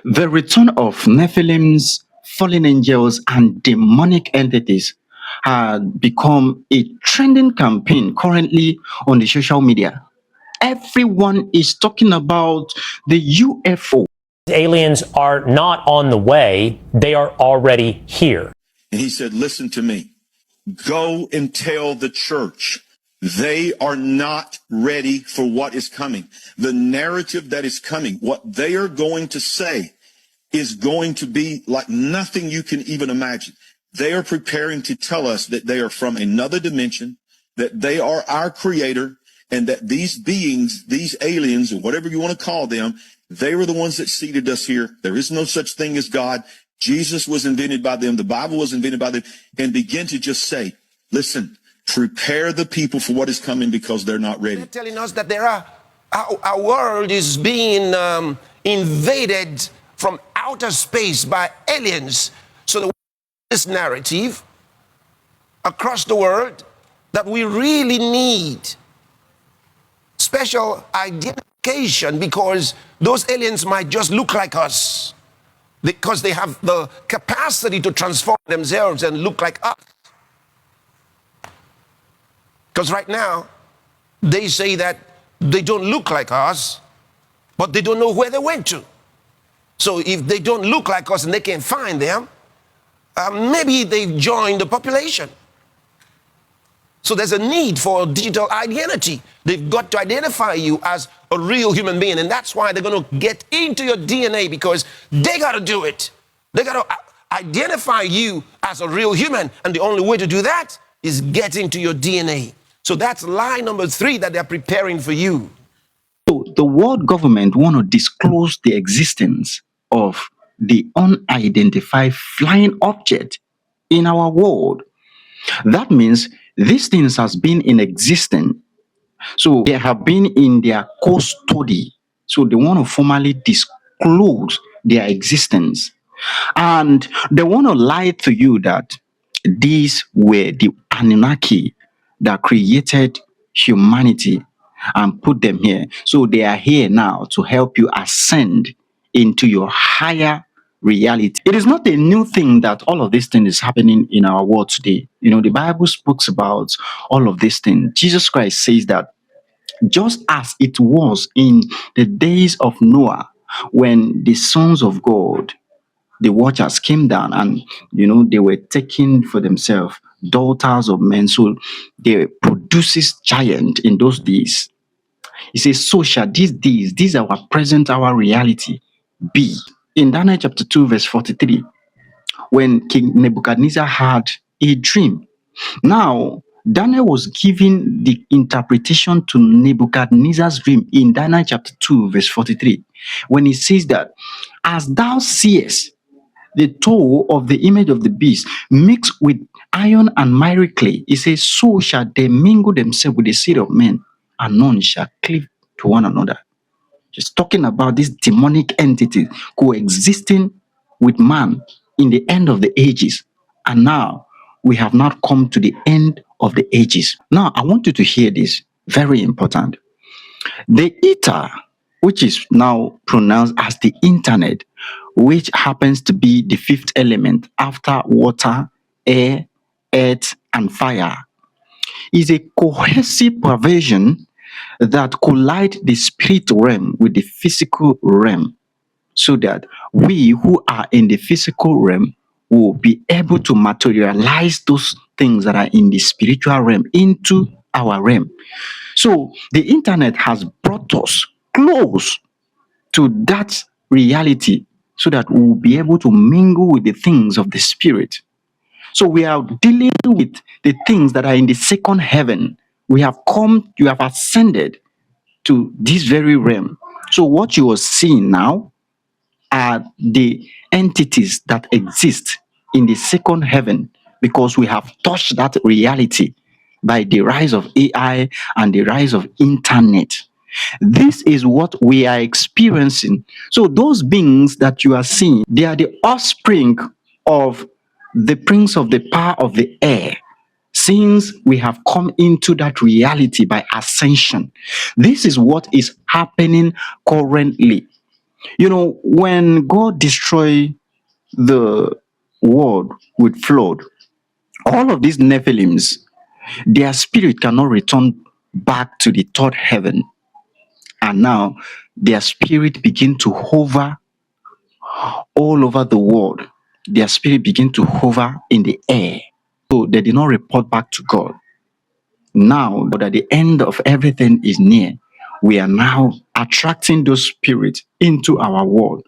The return of Nephilims, fallen angels, and demonic entities had become a trending campaign currently on the social media. Everyone is talking about the UFO. Aliens are not on the way, they are already here. And he said, listen to me. Go and tell the church they are not ready for what is coming. The narrative that is coming, what they are going to say is going to be like nothing you can even imagine. They are preparing to tell us that they are from another dimension, that they are our creator, and that these beings, these aliens, or whatever you want to call them, they were the ones that seeded us here. There is no such thing as God. Jesus was invented by them. The Bible was invented by them. And begin to just say, listen, prepare the people for what is coming because they're not ready. They're telling us that our world is being invaded from outer space by aliens. So this narrative across the world that we really need special identification because those aliens might just look like us because they have the capacity to transform themselves and look like us. Because right now, they say that they don't look like us, but they don't know where they went to. So if they don't look like us and they can't find them, maybe they've joined the population. So there's a need for digital identity. They've got to identify you as a real human being. And that's why they're going to get into your DNA because they got to do it. They got to identify you as a real human. And the only way to do that is get into your DNA. So that's lie number 3 that they're preparing for you. So the world government want to disclose the existence of the unidentified flying object in our world. That means these things has been in existence. So they have been in their course study. So they want to formally disclose their existence. And they want to lie to you that these were the Anunnaki that created humanity and put them here. So they are here now to help you ascend into your higher reality. It is not a new thing that all of these things is happening in our world today. You know, the Bible speaks about all of these things. Jesus Christ says that just as it was in the days of Noah, when the sons of God, the watchers came down and they were taking for themselves daughters of men, so they produces giant in those days. He says, so shall these days, these are our present, our reality be. In Daniel chapter 2 verse 43, when King Nebuchadnezzar had a dream. Now Daniel was giving the interpretation to Nebuchadnezzar's dream in Daniel chapter 2 verse 43, when he says that as thou seest the toe of the image of the beast mixed with iron and miry clay, he says, so shall they mingle themselves with the seed of men, and none shall cleave to one another. Just talking about this demonic entity coexisting with man in the end of the ages. And now we have not come to the end of the ages. Now I want you to hear this, very important. The ether, which is now pronounced as the internet, which happens to be the 5th element after water, air, earth, and fire, is a cohesive pervasion that collide the spirit realm with the physical realm, so that we who are in the physical realm will be able to materialize those things that are in the spiritual realm into our realm. So the internet has brought us close to that reality so that we will be able to mingle with the things of the spirit. So we are dealing with the things that are in the second heaven. We have come, you have ascended to this very realm. So what you are seeing now are the entities that exist in the second heaven, because we have touched that reality by the rise of AI and the rise of internet. This is what we are experiencing. So those beings that you are seeing, they are the offspring of the prince of the power of the air. Since we have come into that reality by ascension, this is what is happening currently. You know, when God destroyed the world with flood, all of these Nephilims, their spirit cannot return back to the third heaven. And now their spirit begin to hover all over the world. Their spirit begin to hover in the air. So they did not report back to God. Now that the end of everything is near, we are now attracting those spirits into our world.